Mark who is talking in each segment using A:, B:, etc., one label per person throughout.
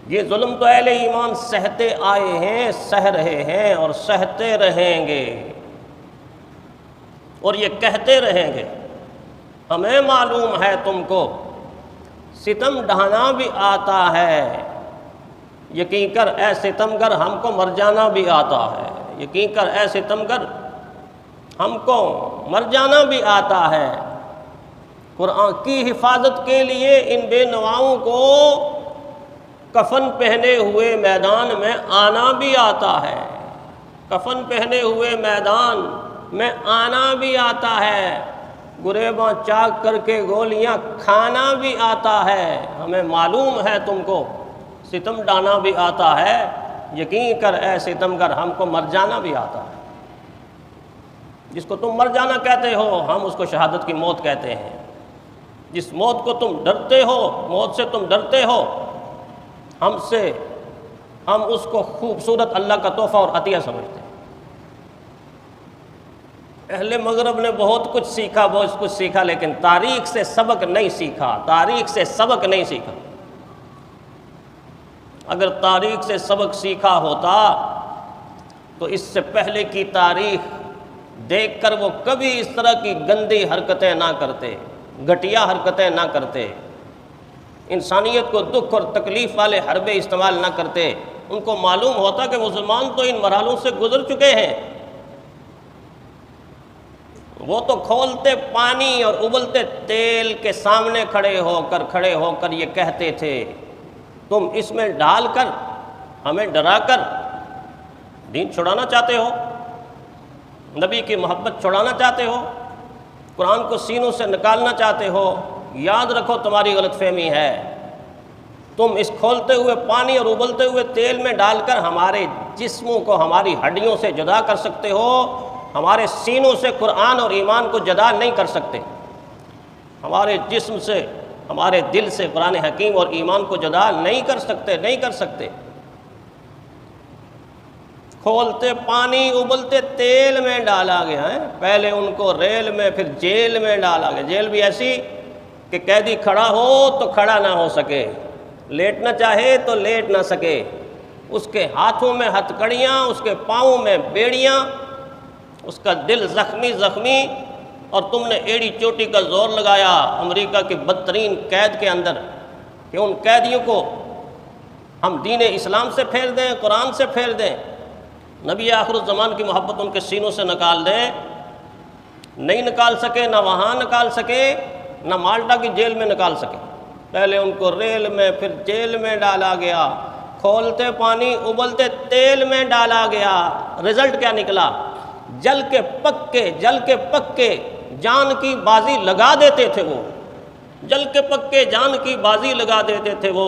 A: یہ ظلم تو اہل ایمان سہتے آئے ہیں، سہ رہے ہیں اور سہتے رہیں گے، اور یہ کہتے رہیں گے ہمیں معلوم ہے تم کو ستم ڈھانا بھی آتا ہے، یقین کر اے ستمگر ہم کو مر جانا بھی آتا ہے، یقین کر اے ستمگر ہم کو مر جانا بھی آتا ہے۔ قرآن کی حفاظت کے لیے ان بے نواؤں کو کفن پہنے ہوئے میدان میں آنا بھی آتا ہے، کفن پہنے ہوئے میدان میں آنا بھی آتا ہے، گریباں چاک کر کے گولیاں کھانا بھی آتا ہے، ہمیں معلوم ہے تم کو ستم ڈانا بھی آتا ہے، یقین کر اے ستمگر ہم کو مر جانا بھی آتا ہے۔ جس کو تم مر جانا کہتے ہو ہم اس کو شہادت کی موت کہتے ہیں، جس موت کو تم ڈرتے ہو، موت سے تم ڈرتے ہو، ہم اس کو خوبصورت اللہ کا تحفہ اور عطیہ سمجھتے ہیں۔ اہل مغرب نے بہت کچھ سیکھا، بہت کچھ سیکھا، لیکن تاریخ سے سبق نہیں سیکھا، تاریخ سے سبق نہیں سیکھا۔ اگر تاریخ سے سبق سیکھا ہوتا تو اس سے پہلے کی تاریخ دیکھ کر وہ کبھی اس طرح کی گندی حرکتیں نہ کرتے، گھٹیا حرکتیں نہ کرتے، انسانیت کو دکھ اور تکلیف والے حربے استعمال نہ کرتے۔ ان کو معلوم ہوتا کہ مسلمان تو ان مرحلوں سے گزر چکے ہیں۔ وہ تو کھولتے پانی اور ابلتے تیل کے سامنے کھڑے ہو کر یہ کہتے تھے تم اس میں ڈال کر ہمیں ڈرا کر دین چھڑانا چاہتے ہو، نبی کی محبت چھڑانا چاہتے ہو، قرآن کو سینوں سے نکالنا چاہتے ہو۔ یاد رکھو تمہاری غلط فہمی ہے، تم اس کھولتے ہوئے پانی اور ابلتے ہوئے تیل میں ڈال کر ہمارے جسموں کو ہماری ہڈیوں سے جدا کر سکتے ہو، ہمارے سینوں سے قرآن اور ایمان کو جدا نہیں کر سکتے، ہمارے جسم سے، ہمارے دل سے قرآن حکیم اور ایمان کو جدا نہیں کر سکتے۔ کھولتے پانی ابلتے تیل میں ڈالا گیا ہے، پہلے ان کو ریل میں پھر جیل میں ڈالا گیا، جیل بھی ایسی کہ قیدی کھڑا ہو تو کھڑا نہ ہو سکے، لیٹنا چاہے تو لیٹ نہ سکے، اس کے ہاتھوں میں ہتھکڑیاں، اس کے پاؤں میں بیڑیاں، اس کا دل زخمی، اور تم نے ایڑی چوٹی کا زور لگایا امریکہ کی بدترین قید کے اندر کہ ان قیدیوں کو ہم دین اسلام سے پھیر دیں، قرآن سے پھیر دیں، نبی آخر الزمان کی محبت ان کے سینوں سے نکال دیں۔ نہیں نکال سکے، نہ وہاں نکال سکے، نہ مالٹا کی جیل میں نکال سکے، پہلے ان کو ریل میں پھر جیل میں ڈالا گیا، کھولتے پانی ابلتے تیل میں ڈالا گیا۔ رزلٹ کیا نکلا؟ جل کے پکے جان کی بازی لگا دیتے تھے وہ، جل کے پکے جان کی بازی لگا دیتے تھے وہ،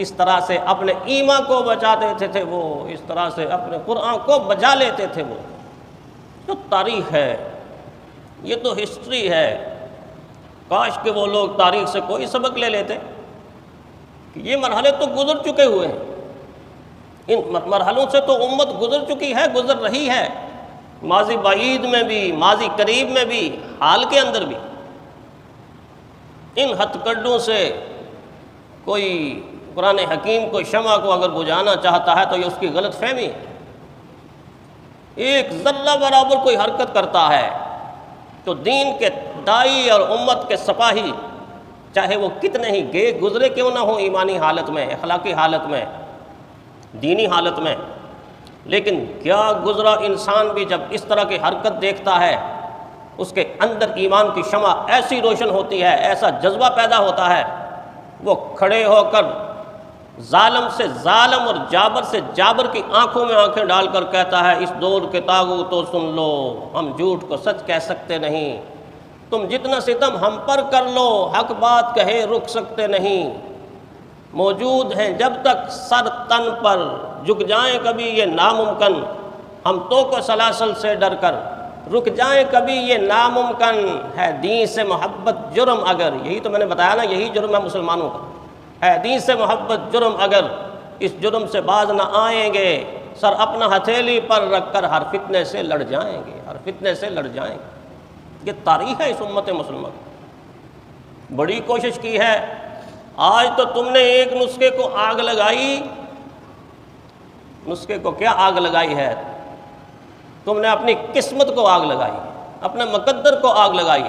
A: اس طرح سے اپنے ایمان کو بچا دیتے تھے وہ، اس طرح سے اپنے قرآن کو بچا لیتے تھے وہ۔ تو تاریخ ہے، یہ تو ہسٹری ہے۔ کاش کہ وہ لوگ تاریخ سے کوئی سبق لے لیتے کہ یہ مرحلے تو گزر چکے ہوئے ہیں، ان مرحلوں سے تو امت گزر چکی ہے، گزر رہی ہے، ماضی بعید میں بھی، ماضی قریب میں بھی، حال کے اندر بھی۔ ان ہتھ کنڈوں سے کوئی قرآن حکیم کو، شمع کو اگر بجھانا چاہتا ہے تو یہ اس کی غلط فہمی ہے۔ ایک ذرہ برابر کوئی حرکت کرتا ہے تو دین کے داعی اور امت کے سپاہی، چاہے وہ کتنے ہی گزرے کیوں نہ ہوں، ایمانی حالت میں، اخلاقی حالت میں، دینی حالت میں، لیکن کیا گزرا انسان بھی جب اس طرح کی حرکت دیکھتا ہے، اس کے اندر ایمان کی شمع ایسی روشن ہوتی ہے، ایسا جذبہ پیدا ہوتا ہے، وہ کھڑے ہو کر ظالم سے ظالم اور جابر سے جابر کی آنکھوں میں آنکھیں ڈال کر کہتا ہے اس دور کے طاغوت تو سن لو، ہم جھوٹ کو سچ کہہ سکتے نہیں، تم جتنا ستم ہم پر کر لو، حق بات کہے رک سکتے نہیں، موجود ہیں جب تک سر تن پر، جھک جائیں کبھی یہ ناممکن، ہم تو کو سلاسل سے ڈر کر رک جائیں کبھی یہ ناممکن ہے، دین سے محبت جرم اگر، یہی تو میں نے بتایا نا، یہی جرم ہے مسلمانوں کا، ہے دین سے محبت جرم اگر، اس جرم سے باز نہ آئیں گے، سر اپنا ہتھیلی پر رکھ کر ہر فتنے سے لڑ جائیں گے، ہر فتنے سے لڑ جائیں گے۔ یہ تاریخ ہے اس امت مسلمہ کی۔ بڑی کوشش کی ہے آج تو تم نے ایک نسخے کو آگ لگائی، نسخے کو کیا آگ لگائی ہے؟ تم نے اپنی قسمت کو آگ لگائی، اپنے مقدر کو آگ لگائی،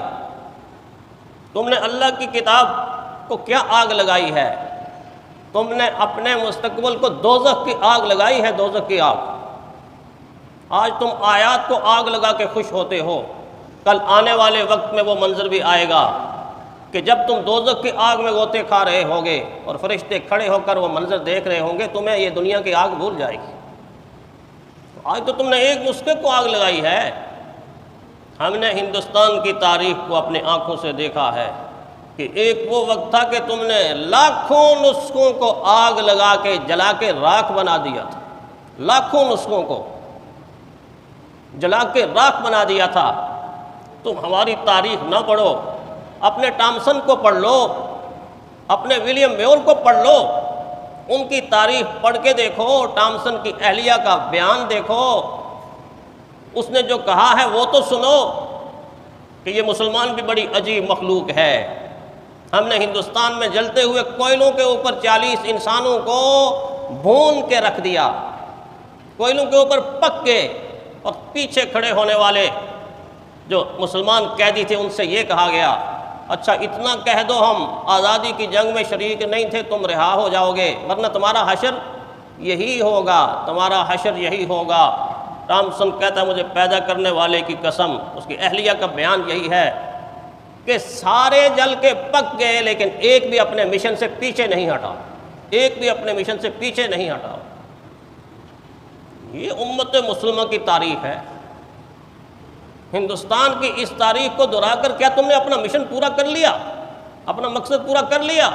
A: تم نے اللہ کی کتاب کو کیا آگ لگائی ہے؟ تم نے اپنے مستقبل کو دوزخ کی آگ لگائی ہے، دوزخ کی آگ۔ آج تم آیات کو آگ لگا کے خوش ہوتے ہو، کل آنے والے وقت میں وہ منظر بھی آئے گا کہ جب تم دوزخ کی آگ میں غوطے کھا رہے ہوگے اور فرشتے کھڑے ہو کر وہ منظر دیکھ رہے ہوں گے، تمہیں یہ دنیا کی آگ بھول جائے گی۔ آج تو تم نے ایک نسخے کو آگ لگائی ہے۔ ہم نے ہندوستان کی تاریخ کو اپنی آنکھوں سے دیکھا ہے کہ ایک وہ وقت تھا کہ تم نے لاکھوں نسخوں کو آگ لگا کے جلا کے راکھ بنا دیا تھا، لاکھوں نسخوں کو جلا کے راکھ بنا دیا تھا۔ تم ہماری تاریخ نہ پڑھو، اپنے ٹامسن کو پڑھ لو، اپنے ولیم میول کو پڑھ لو، ان کی تاریخ پڑھ کے دیکھو، ٹامسن کی اہلیہ کا بیان دیکھو، اس نے جو کہا ہے وہ تو سنو کہ یہ مسلمان بھی بڑی عجیب مخلوق ہے۔ ہم نے ہندوستان میں جلتے ہوئے کوئلوں کے اوپر 40 انسانوں کو بھون کے رکھ دیا، کوئلوں کے اوپر پک کے، اور پیچھے کھڑے ہونے والے جو مسلمان قیدی تھے ان سے یہ کہا گیا، اچھا اتنا کہہ دو ہم آزادی کی جنگ میں شریک نہیں تھے، تم رہا ہو جاؤ گے، ورنہ تمہارا حشر یہی ہوگا، تمہارا حشر یہی ہوگا۔ ٹامسن کہتا ہے مجھے پیدا کرنے والے کی قسم، اس کی اہلیہ کا بیان یہی ہے کہ سارے جل کے پک گئے لیکن ایک بھی اپنے مشن سے پیچھے نہیں ہٹا، ایک بھی اپنے مشن سے پیچھے نہیں ہٹا۔ یہ امت مسلمہ کی تاریخ ہے۔ ہندوستان کی اس تاریخ کو دہرا کر کیا تم نے اپنا مشن پورا کر لیا، اپنا مقصد پورا کر لیا؟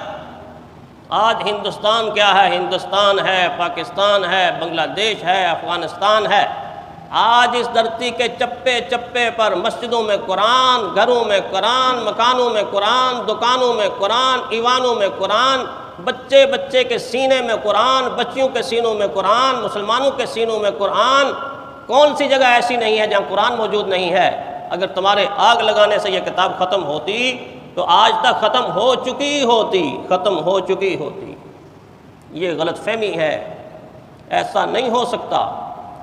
A: آج ہندوستان کیا ہے؟ ہندوستان ہے، پاکستان ہے، بنگلہ دیش ہے، افغانستان ہے۔ آج اس دھرتی کے چپے چپے پر مسجدوں میں قرآن، گھروں میں قرآن، مکانوں میں قرآن، دکانوں میں قرآن، ایوانوں میں قرآن، بچے بچے کے سینے میں قرآن، بچیوں کے سینوں میں قرآن، مسلمانوں کے سینوں میں قرآن۔ کون سی جگہ ایسی نہیں ہے جہاں قرآن موجود نہیں ہے؟ اگر تمہارے آگ لگانے سے یہ کتاب ختم ہوتی تو آج تک ختم ہو چکی ہوتی، ختم ہو چکی ہوتی۔ یہ غلط فہمی ہے، ایسا نہیں ہو سکتا،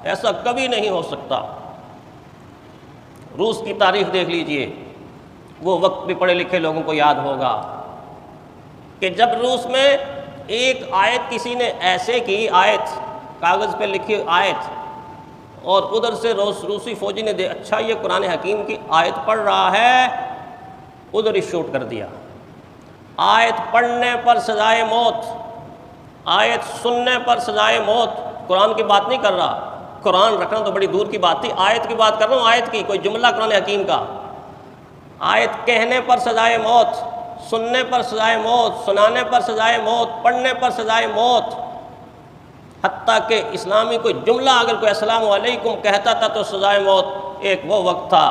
A: ایسا کبھی نہیں ہو سکتا۔ روس کی تاریخ دیکھ لیجئے، وہ وقت بھی پڑھے لکھے لوگوں کو یاد ہوگا کہ جب روس میں ایک آیت کسی نے ایسے کی، آیت کاغذ پہ لکھی آیت، اور ادھر سے روسی فوجی نے اچھا یہ قرآن حکیم کی آیت پڑھ رہا ہے، ادھر ہی شوٹ کر دیا۔ آیت پڑھنے پر سزائے موت، آیت سننے پر سزائے موت۔ قرآن کی بات نہیں کر رہا، قرآن رکھنا تو بڑی دور کی بات تھی، آیت کی بات کر رہا ہوں، آیت کی، کوئی جملہ قرآن حکیم کا۔ آیت کہنے پر سزائے موت، سننے پر سزائے موت، سنانے پر سزائے موت، پڑھنے پر سزائے موت۔ حتیٰ کہ اسلامی کوئی جملہ اگر کوئی السلام علیکم کہتا تھا تو سزائے موت۔ ایک وہ وقت تھا